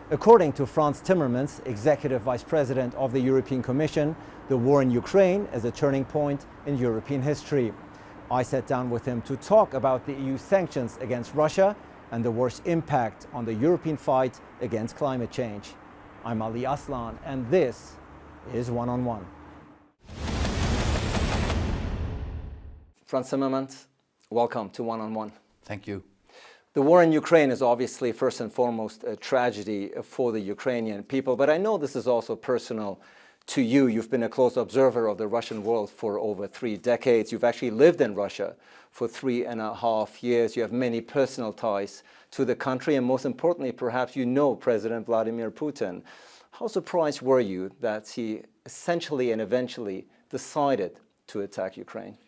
According to Frans Timmermans, Executive Vice President of the European Commission, the war in Ukraine is a turning point in European history. I sat down with him to talk about the EU sanctions against Russia and the war's impact on the European fight against climate change. I'm Ali Aslan, and this is One on One. Frans Timmermans, welcome to One on One. Thank you. The war in Ukraine is obviously first and foremost a tragedy for the Ukrainian people, but I know this is also personal to you. You've been a close observer of the Russian world for over 3 decades. You've actually lived in Russia for 3.5 years. You have many personal ties to the country, and most importantly, perhaps you know President Vladimir Putin. How surprised were you that he essentially and eventually decided to attack Ukraine?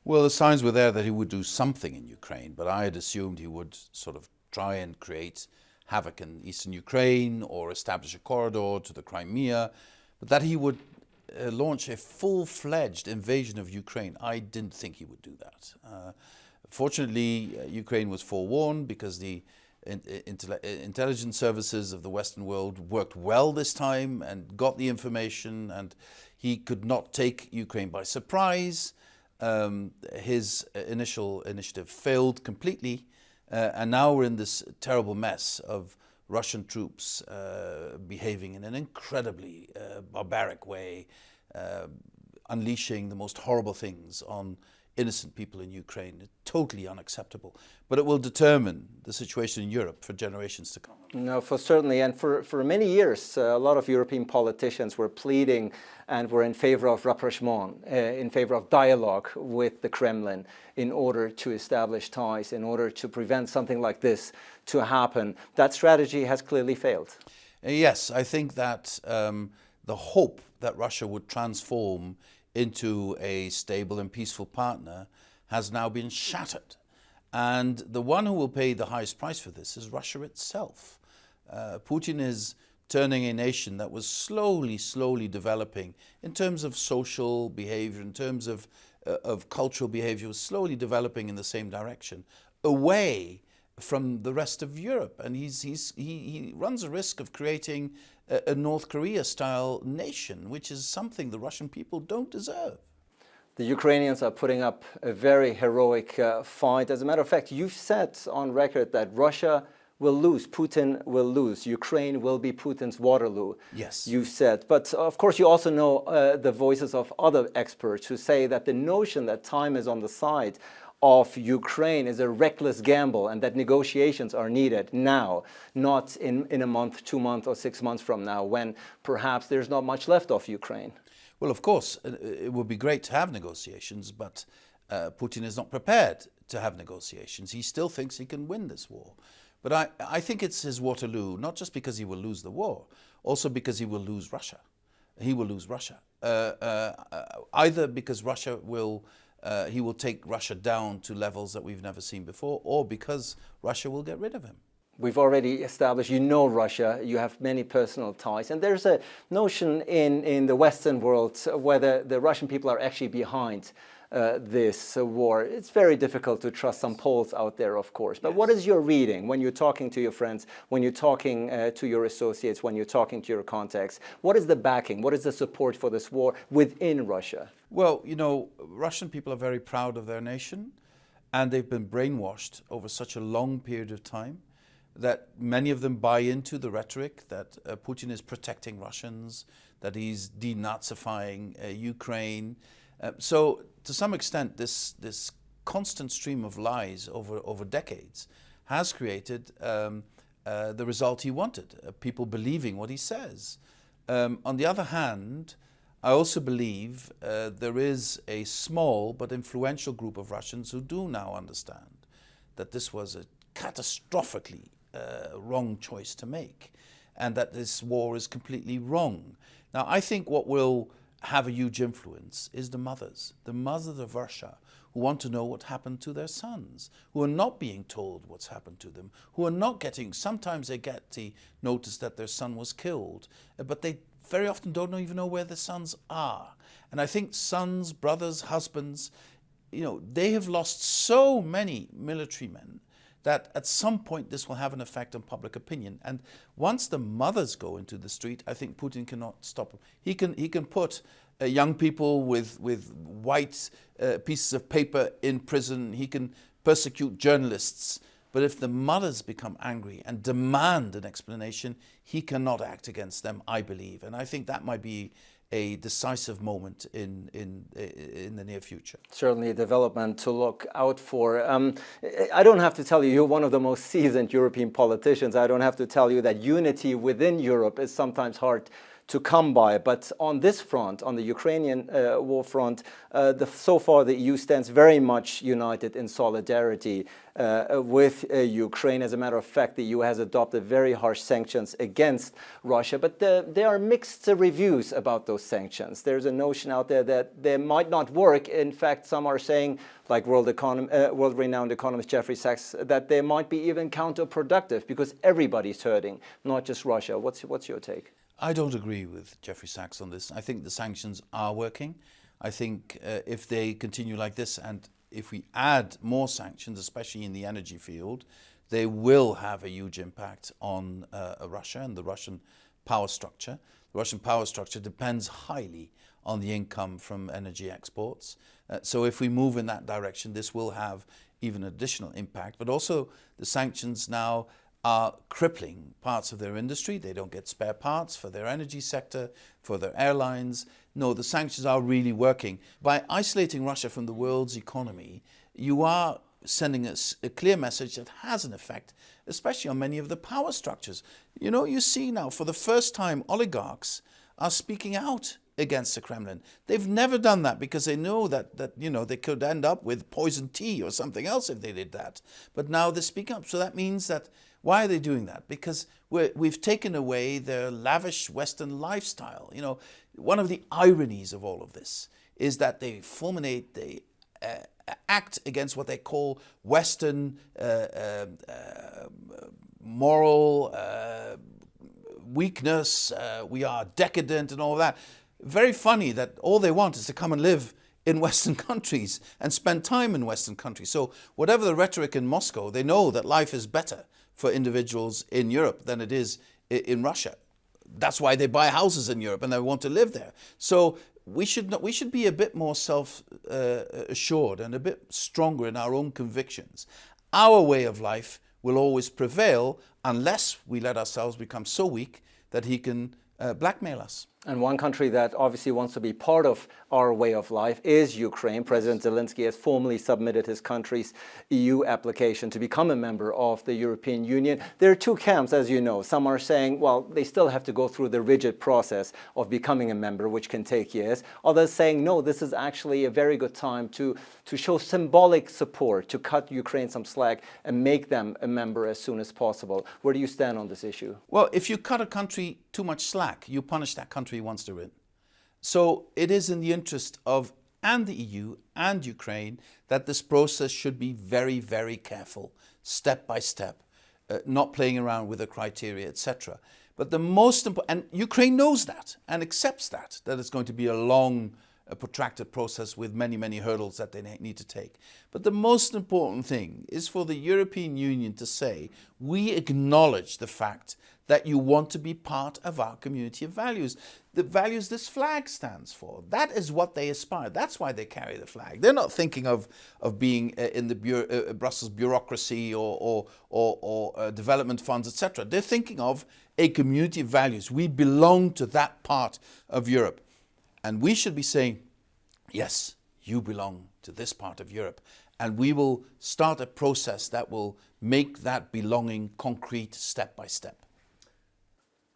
Well, the signs were there that he would do something in Ukraine, but I had assumed he would sort of try and create havoc in eastern Ukraine or establish a corridor to the Crimea, but that he would launch a full-fledged invasion of Ukraine. I didn't think he would do that. Fortunately, Ukraine was forewarned because the intelligence services of the Western world worked well this time and got the information, and he could not take Ukraine by surprise. His initial initiative failed completely, and now we're in this terrible mess of Russian troops behaving in an incredibly barbaric way, unleashing the most horrible things on innocent people in Ukraine. Totally unacceptable. But it will determine the situation in Europe for generations to come. No, for certainly. And for many years, a lot of European politicians were pleading and were in favor of rapprochement, in favor of dialogue with the Kremlin in order to establish ties, in order to prevent something like this to happen. That strategy has clearly failed. Yes, I think that the hope that Russia would transform into a stable and peaceful partner has now been shattered. And the one who will pay the highest price for this is Russia itself. Putin is turning a nation that was slowly developing in terms of social behavior, in terms of cultural behavior, was slowly developing in the same direction, away from the rest of Europe. And he runs a risk of creating a North Korea-style nation, which is something the Russian people don't deserve. The Ukrainians are putting up a very heroic fight. As a matter of fact, you've said on record that Russia will lose, Putin will lose, Ukraine will be Putin's Waterloo. Yes. You've said. But of course, you also know the voices of other experts who say that the notion that time is on the side of Ukraine is a reckless gamble, and that negotiations are needed now, not in a month, 2 months, or 6 months from now, when perhaps there's not much left of Ukraine. Well, of course, it would be great to have negotiations, but Putin is not prepared to have negotiations. He still thinks he can win this war. But I think it's his Waterloo, not just because he will lose the war, also because he will lose Russia. He will lose Russia. Either because Russia will he will take Russia down to levels that we've never seen before, or because Russia will get rid of him. We've already established you know Russia, you have many personal ties, and there's a notion in the Western world whether the Russian people are actually behind this war. It's very difficult to trust some polls out there, of course. But yes. What is your reading when you're talking to your friends, when you're talking to your associates, when you're talking to your contacts? What is the backing? What is the support for this war within Russia? Well, you know, Russian people are very proud of their nation, and they've been brainwashed over such a long period of time that many of them buy into the rhetoric that Putin is protecting Russians, that he's denazifying Ukraine. So to some extent, this constant stream of lies over decades has created the result he wanted, people believing what he says. On the other hand, I also believe there is a small but influential group of Russians who do now understand that this was a catastrophically wrong choice to make, and that this war is completely wrong. Now, I think what will have a huge influence is the mothers of Russia, who want to know what happened to their sons, who are not being told what's happened to them, who are not getting, sometimes they get the notice that their son was killed, but they very often don't even know where the sons are. And I think sons, brothers, husbands, you know, they have lost so many military men that at some point this will have an effect on public opinion. And once the mothers go into the street, I think Putin cannot stop him. He can put young people with white pieces of paper in prison. He can persecute journalists. But if the mothers become angry and demand an explanation, he cannot act against them, I believe. And I think that might be a decisive moment in the near future. Certainly a development to look out for. I don't have to tell you, you're one of the most seasoned European politicians. I don't have to tell you that unity within Europe is sometimes hard to come by. But on this front, on the Ukrainian war front, so far the EU stands very much united in solidarity with Ukraine. As a matter of fact, the EU has adopted very harsh sanctions against Russia, but there are mixed reviews about those sanctions. There's a notion out there that they might not work. In fact, some are saying, like world-renowned economist Jeffrey Sachs, that they might be even counterproductive because everybody's hurting, not just Russia. What's your take? I don't agree with Jeffrey Sachs on this. I think the sanctions are working. I think if they continue like this, and if we add more sanctions, especially in the energy field, they will have a huge impact on Russia and the Russian power structure. The Russian power structure depends highly on the income from energy exports. So if we move in that direction, this will have even additional impact. But also the sanctions now are crippling parts of their industry. They don't get spare parts for their energy sector, for their airlines. No, the sanctions are really working. By isolating Russia from the world's economy, you are sending us a clear message that has an effect, especially on many of the power structures. You know, you see now, for the first time, oligarchs are speaking out against the Kremlin. They've never done that because they know that you know, they could end up with poison tea or something else if they did that. But now they speak up. So that means that, why are they doing that? Because we've taken away their lavish Western lifestyle. You know, one of the ironies of all of this is that they fulminate, they act against what they call Western moral weakness. We are decadent and all that. Very funny that all they want is to come and live in Western countries and spend time in Western countries. So whatever the rhetoric in Moscow, they know that life is better for individuals in Europe than it is in Russia. That's why they buy houses in Europe and they want to live there. So we should be a bit more self-assured and a bit stronger in our own convictions. Our way of life will always prevail unless we let ourselves become so weak that he can blackmail us. And one country that obviously wants to be part of our way of life is Ukraine. President Zelensky has formally submitted his country's EU application to become a member of the European Union. There are two camps, as you know. Some are saying, well, they still have to go through the rigid process of becoming a member, which can take years. Others saying, no, this is actually a very good time to show symbolic support, to cut Ukraine some slack and make them a member as soon as possible. Where do you stand on this issue? Well, if you cut a country too much slack, you punish that country once they're in. So it is in the interest of and the EU and Ukraine that this process should be very, very careful, step by step, not playing around with the criteria, etc. But the most important, and Ukraine knows that and accepts that it's going to be a long, protracted process with many, many hurdles that they need to take. But the most important thing is for the European Union to say, we acknowledge the fact that you want to be part of our community of values. The values this flag stands for. That is what they aspire. That's why they carry the flag. They're not thinking of being in the Brussels bureaucracy or development funds, etc. They're thinking of a community of values. We belong to that part of Europe. And we should be saying, yes, you belong to this part of Europe. And we will start a process that will make that belonging concrete step by step.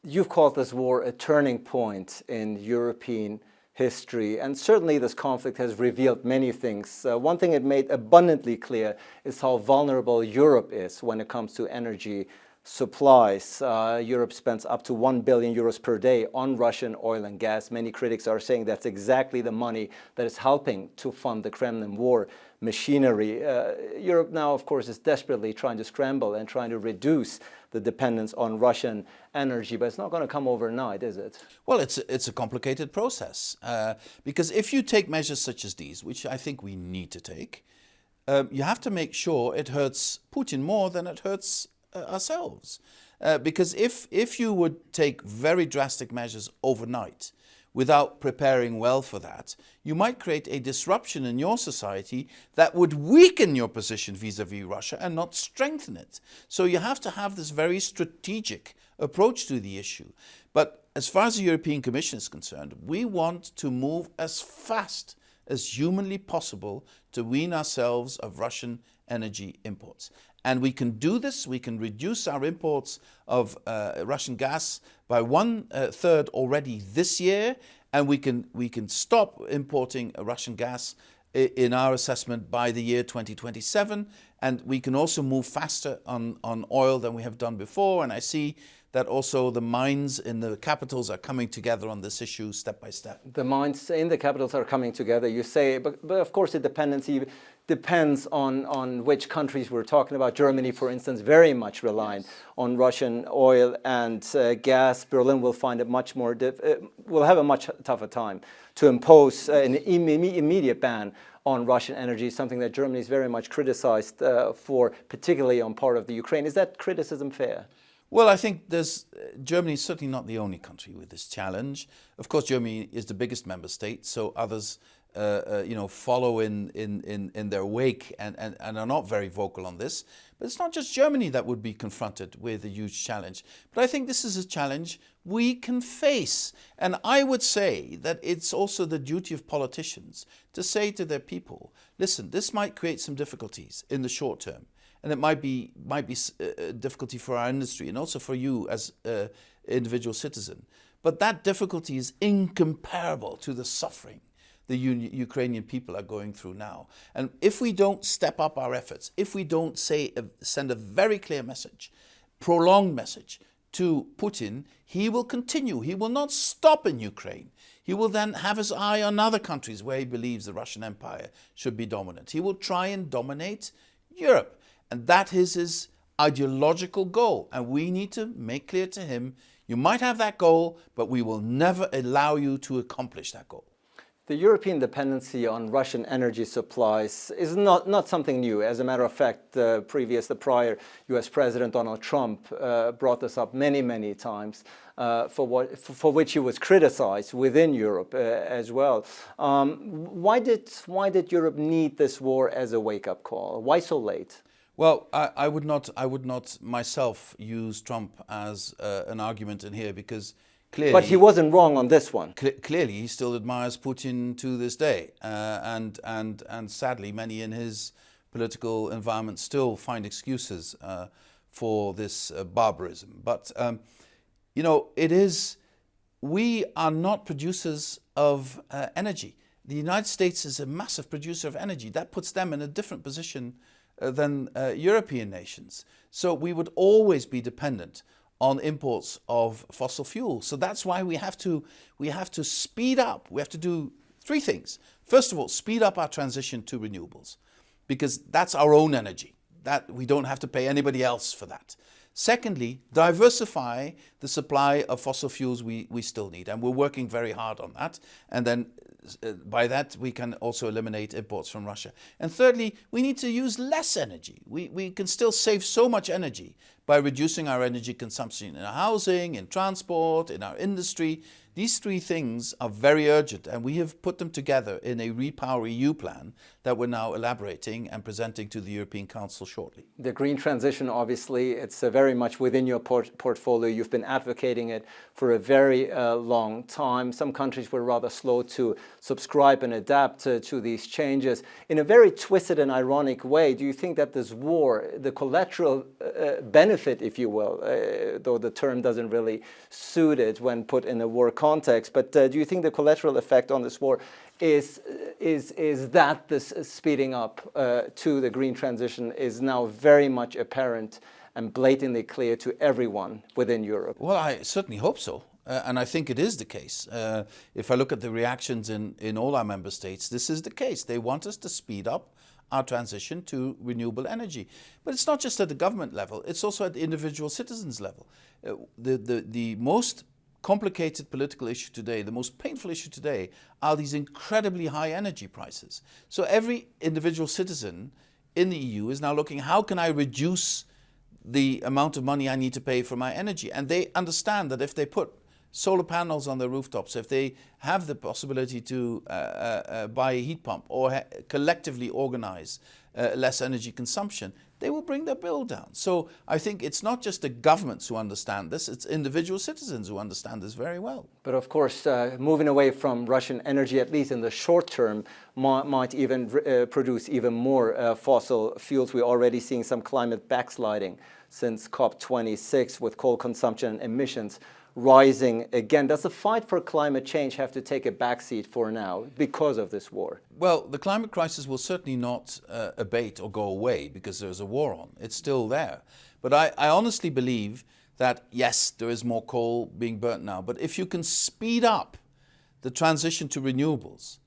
You've called this war a turning point in European history, and certainly this conflict has revealed many things. One thing it made abundantly clear is how vulnerable Europe is when it comes to energy supplies. Europe spends up to 1 billion euros per day on Russian oil and gas. Many critics are saying that's exactly the money that is helping to fund the Kremlin war machinery. Europe now, of course, is desperately trying to scramble and trying to reduce the dependence on Russian energy, but it's not going to come overnight, is it? Well, it's a complicated process because if you take measures such as these, which I think we need to take, you have to make sure it hurts Putin more than it hurts ourselves. Because if you would take very drastic measures overnight without preparing well for that, you might create a disruption in your society that would weaken your position vis-à-vis Russia and not strengthen it. So you have to have this very strategic approach to the issue. But as far as the European Commission is concerned, we want to move as fast as humanly possible to wean ourselves of Russian energy imports. And we can do this, we can reduce our imports of Russian gas by 1/3 already this year, and we can stop importing Russian gas in our assessment by the year 2027, and we can also move faster on oil than we have done before. And I see that also the minds in the capitals are coming together on this issue step by step. The minds in the capitals are coming together, you say, but of course the dependency depends on which countries we're talking about. Germany, for instance, very much reliant on Russian oil and gas. Berlin will find it much more, will have a much tougher time to impose an immediate ban on Russian energy, something that Germany is very much criticized for, particularly on part of the Ukraine. Is that criticism fair? Well, I think Germany is certainly not the only country with this challenge. Of course, Germany is the biggest member state, so others follow in their wake and are not very vocal on this. But it's not just Germany that would be confronted with a huge challenge. But I think this is a challenge we can face. And I would say that it's also the duty of politicians to say to their people, listen, this might create some difficulties in the short term. And it might be a difficulty for our industry and also for you as an individual citizen. But that difficulty is incomparable to the suffering the Ukrainian people are going through now. And if we don't step up our efforts, if we don't send a very clear message, prolonged message to Putin, he will continue. He will not stop in Ukraine. He will then have his eye on other countries where he believes the Russian Empire should be dominant. He will try and dominate Europe. And that is his ideological goal. And we need to make clear to him, you might have that goal, but we will never allow you to accomplish that goal. The European dependency on Russian energy supplies is not something new. As a matter of fact, the prior US President Donald Trump brought this up many times, for which he was criticized within Europe as well. Why did Europe need this war as a wake-up call? Why so late? Well, I would not myself use Trump as an argument in here, because clearly, but he wasn't wrong on this one. Clearly, he still admires Putin to this day, and sadly, many in his political environment still find excuses for this barbarism. But we are not producers of energy. The United States is a massive producer of energy. That puts them in a different position than European nations. So we would always be dependent on imports of fossil fuels. So that's why we have to speed up. We have to do three things. First of all, speed up our transition to renewables, because that's our own energy. That we don't have to pay anybody else for that. Secondly, diversify the supply of fossil fuels we still need, and we're working very hard on that. And then by that, we can also eliminate imports from Russia. And thirdly, we need to use less energy. We can still save so much energy by reducing our energy consumption in our housing, in transport, in our industry. These three things are very urgent, and we have put them together in a Repower EU plan that we're now elaborating and presenting to the European Council shortly. The green transition, obviously, it's very much within your portfolio. You've been advocating it for a very long time. Some countries were rather slow to subscribe and adapt to these changes. In a very twisted and ironic way, do you think that this war, the collateral benefit, if you will, though the term doesn't really suit it when put in a war context, but do you think the collateral effect on this war is that this speeding up to the green transition is now very much apparent and blatantly clear to everyone within Europe? Well, I certainly hope so. And I think it is the case. If I look at the reactions in all our member states, this is the case. They want us to speed up our transition to renewable energy. But it's not just at the government level, it's also at the individual citizens level. The most complicated political issue today, the most painful issue today, are these incredibly high energy prices. So every individual citizen in the EU is now looking, how can I reduce the amount of money I need to pay for my energy? And they understand that if they put solar panels on their rooftops, if they have the possibility to buy a heat pump or collectively organize less energy consumption, they will bring their bill down. So I think it's not just the governments who understand this, it's individual citizens who understand this very well. But of course, moving away from Russian energy, at least in the short term, might even produce even more fossil fuels. We're already seeing some climate backsliding since COP26 with coal consumption and emissions rising again. Does the fight for climate change have to take a backseat for now because of this war? Well, the climate crisis will certainly not abate or go away because there's a war on. It's still there. But I honestly believe that, yes, there is more coal being burnt now. But if you can speed up the transition to renewables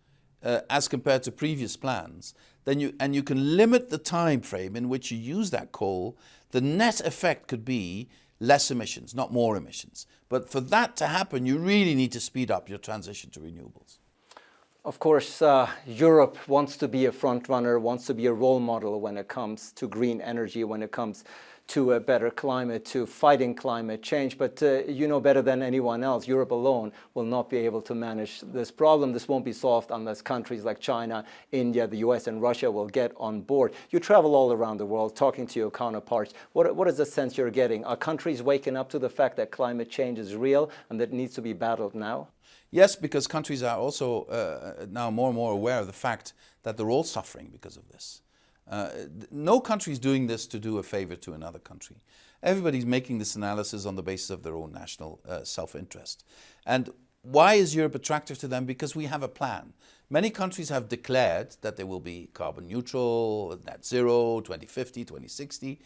as compared to previous plans, then you can limit the time frame in which you use that coal, the net effect could be less emissions, not more emissions. But for that to happen, you really need to speed up your transition to renewables. Of course, Europe wants to be a front runner, wants to be a role model when it comes to green energy, when it comes to a better climate, to fighting climate change. But you know better than anyone else, Europe alone will not be able to manage this problem. This won't be solved unless countries like China, India, the US and Russia will get on board. You travel all around the world talking to your counterparts. What is the sense you're getting? Are countries waking up to the fact that climate change is real and that it needs to be battled now? Yes, because countries are also now more and more aware of the fact that they're all suffering because of this. No country is doing this to do a favor to another country. Everybody's making this analysis on the basis of their own national self-interest. And why is Europe attractive to them? Because we have a plan. Many countries have declared that they will be carbon neutral, net zero, 2050, 2060,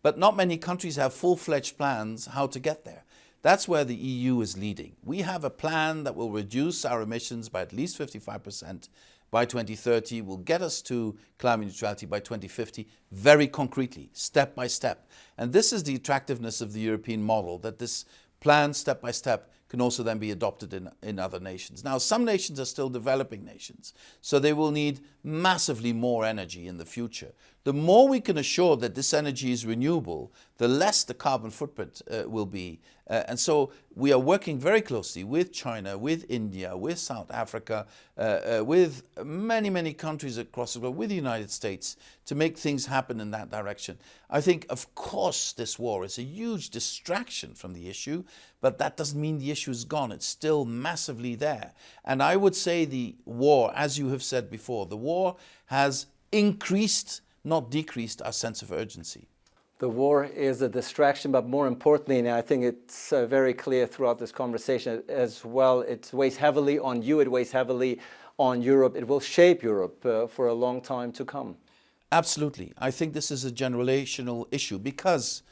but not many countries have full-fledged plans how to get there. That's where the EU is leading. We have a plan that will reduce our emissions by at least 55% by 2030, will get us to climate neutrality by 2050, very concretely, step by step. And this is the attractiveness of the European model, that this plan, step by step, can also then be adopted in other nations. Now, some nations are still developing nations, so they will need massively more energy in the future. The more we can assure that this energy is renewable, the less the carbon footprint will be. And so we are working very closely with China, with India, with South Africa, with many, many countries across the globe, with the United States, to make things happen in that direction. I think, of course, this war is a huge distraction from the issue, but that doesn't mean the issue is gone. It's still massively there. And I would say the war, as you have said before, the war has increased, not decreased, our sense of urgency. The war is a distraction, but more importantly, and I think it's very clear throughout this conversation as well, it weighs heavily on you, it weighs heavily on Europe. It will shape Europe for a long time to come. Absolutely. I think this is a generational issue because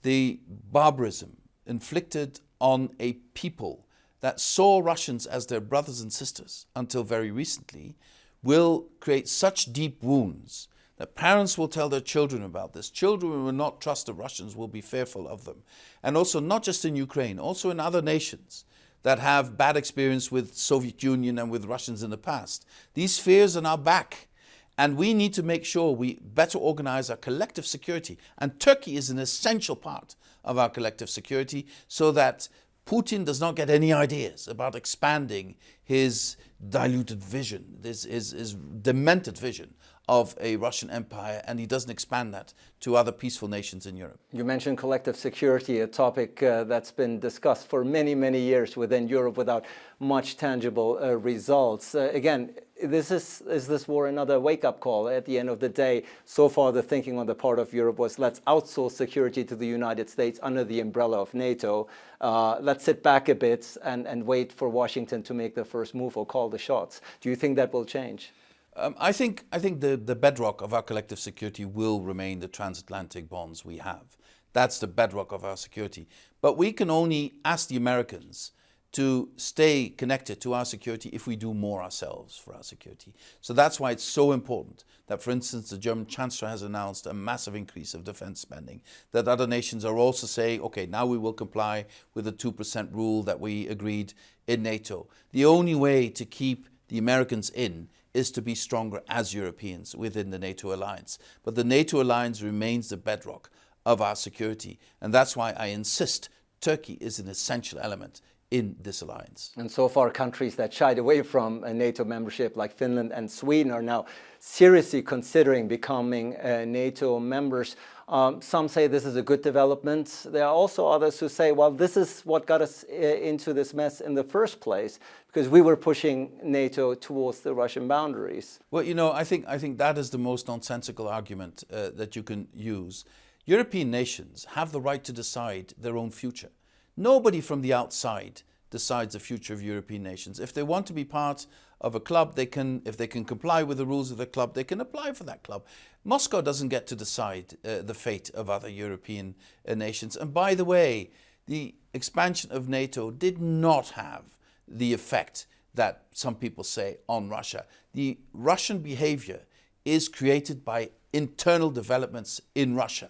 the barbarism inflicted on a people that saw Russians as their brothers and sisters until very recently will create such deep wounds that parents will tell their children about this. Children will not trust the Russians, will be fearful of them. And also not just in Ukraine, also in other nations that have bad experience with Soviet Union and with Russians in the past. These fears are now back. And we need to make sure we better organize our collective security. And Turkey is an essential part of our collective security so that Putin does not get any ideas about expanding his diluted vision, his demented vision of a Russian empire, and he doesn't expand that to other peaceful nations in Europe. You mentioned collective security, a topic that's been discussed for many, many years within Europe without much tangible results. Again, is this war another wake-up call? At the end of the day, so far the thinking on the part of Europe was, let's outsource security to the United States under the umbrella of NATO. Let's sit back a bit and wait for Washington to make the first move or call the shots. Do you think that will change? I think the bedrock of our collective security will remain the transatlantic bonds we have. That's the bedrock of our security. But we can only ask the Americans to stay connected to our security if we do more ourselves for our security. So that's why it's so important that, for instance, the German Chancellor has announced a massive increase of defense spending, that other nations are also saying, okay, now we will comply with the 2% rule that we agreed in NATO. The only way to keep the Americans in is to be stronger as Europeans within the NATO alliance. But the NATO alliance remains the bedrock of our security. And that's why I insist Turkey is an essential element in this alliance. And so far, countries that shied away from a NATO membership, like Finland and Sweden, are now seriously considering becoming NATO members. Some say this is a good development. There are also others who say, well, this is what got us into this mess in the first place, because we were pushing NATO towards the Russian boundaries. Well, you know, I think that is the most nonsensical argument that you can use. European nations have the right to decide their own future. Nobody from the outside decides the future of European nations. If they want to be part of a club, if they can comply with the rules of the club, they can apply for that club. Moscow doesn't get to decide the fate of other European nations. And by the way, the expansion of NATO did not have the effect that some people say on Russia. The Russian behavior is created by internal developments in Russia.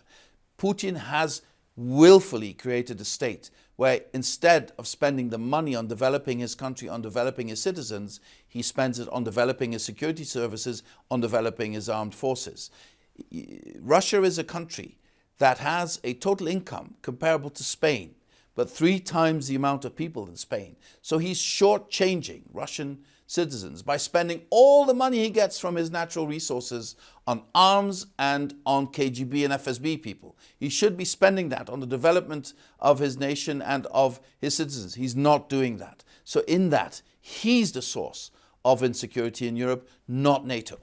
Putin has willfully created a state where instead of spending the money on developing his country, on developing his citizens, he spends it on developing his security services, on developing his armed forces. Russia is a country that has a total income comparable to Spain, but 3 times the amount of people in Spain. So he's shortchanging Russian citizens by spending all the money he gets from his natural resources on arms and on KGB and FSB people. He should be spending that on the development of his nation and of his citizens. He's not doing that. So in that, he's the source of insecurity in Europe, not NATO.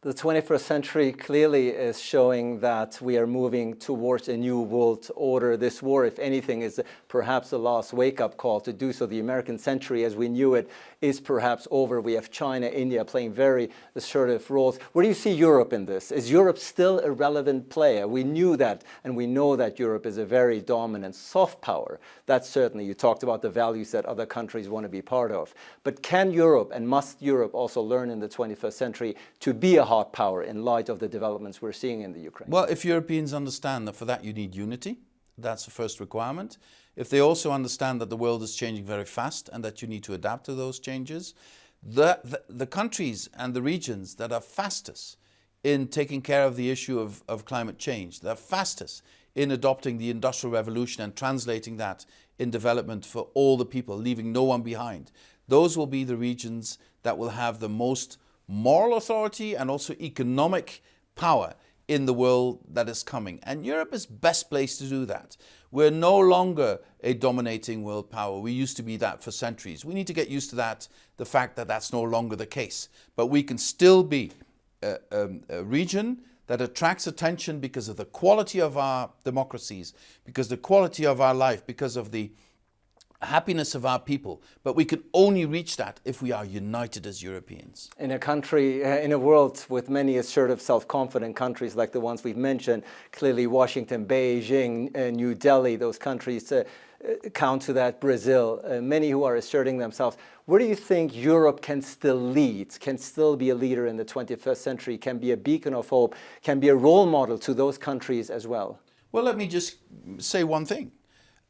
The 21st century clearly is showing that we are moving towards a new world order. This war, if anything, is perhaps the last wake-up call to do so. The American century, as we knew it, is perhaps over. We have China, India playing very assertive roles. Where do you see Europe in this? Is Europe still a relevant player? We knew that, and we know that Europe is a very dominant soft power. That's certainly, you talked about the values that other countries want to be part of. But can Europe, and must Europe also learn in the 21st century to be a hard power in light of the developments we're seeing in the Ukraine? Well, if Europeans understand that for that you need unity, that's the first requirement. If they also understand that the world is changing very fast and that you need to adapt to those changes, the countries and the regions that are fastest in taking care of the issue of climate change, that are fastest in adopting the Industrial Revolution and translating that in development for all the people, leaving no one behind, those will be the regions that will have the most moral authority and also economic power in the world that is coming. And Europe is best placed to do that. We're no longer a dominating world power. We used to be that for centuries. We need to get used to that, the fact that that's no longer the case. But we can still be a region that attracts attention because of the quality of our democracies, because of the quality of our life, because of the happiness of our people. But we can only reach that if we are united as Europeans. In a country, in a world with many assertive, self-confident countries like the ones we've mentioned, clearly Washington, Beijing, New Delhi, those countries count to that, Brazil, many who are asserting themselves. Where do you think Europe can still lead, can still be a leader in the 21st century, can be a beacon of hope, can be a role model to those countries as well? Well, let me just say one thing.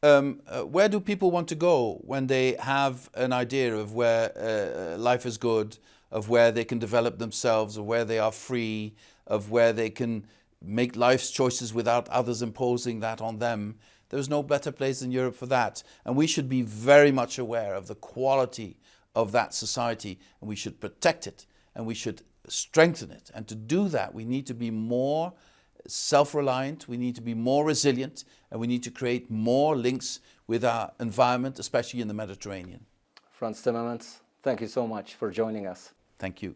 Where do people want to go when they have an idea of where life is good, of where they can develop themselves, of where they are free, of where they can make life's choices without others imposing that on them? There's no better place than Europe for that. And we should be very much aware of the quality of that society, and we should protect it, and we should strengthen it. And to do that, we need to be more self-reliant, we need to be more resilient, and we need to create more links with our environment, especially in the Mediterranean. Frans Timmermans, thank you so much for joining us. Thank you.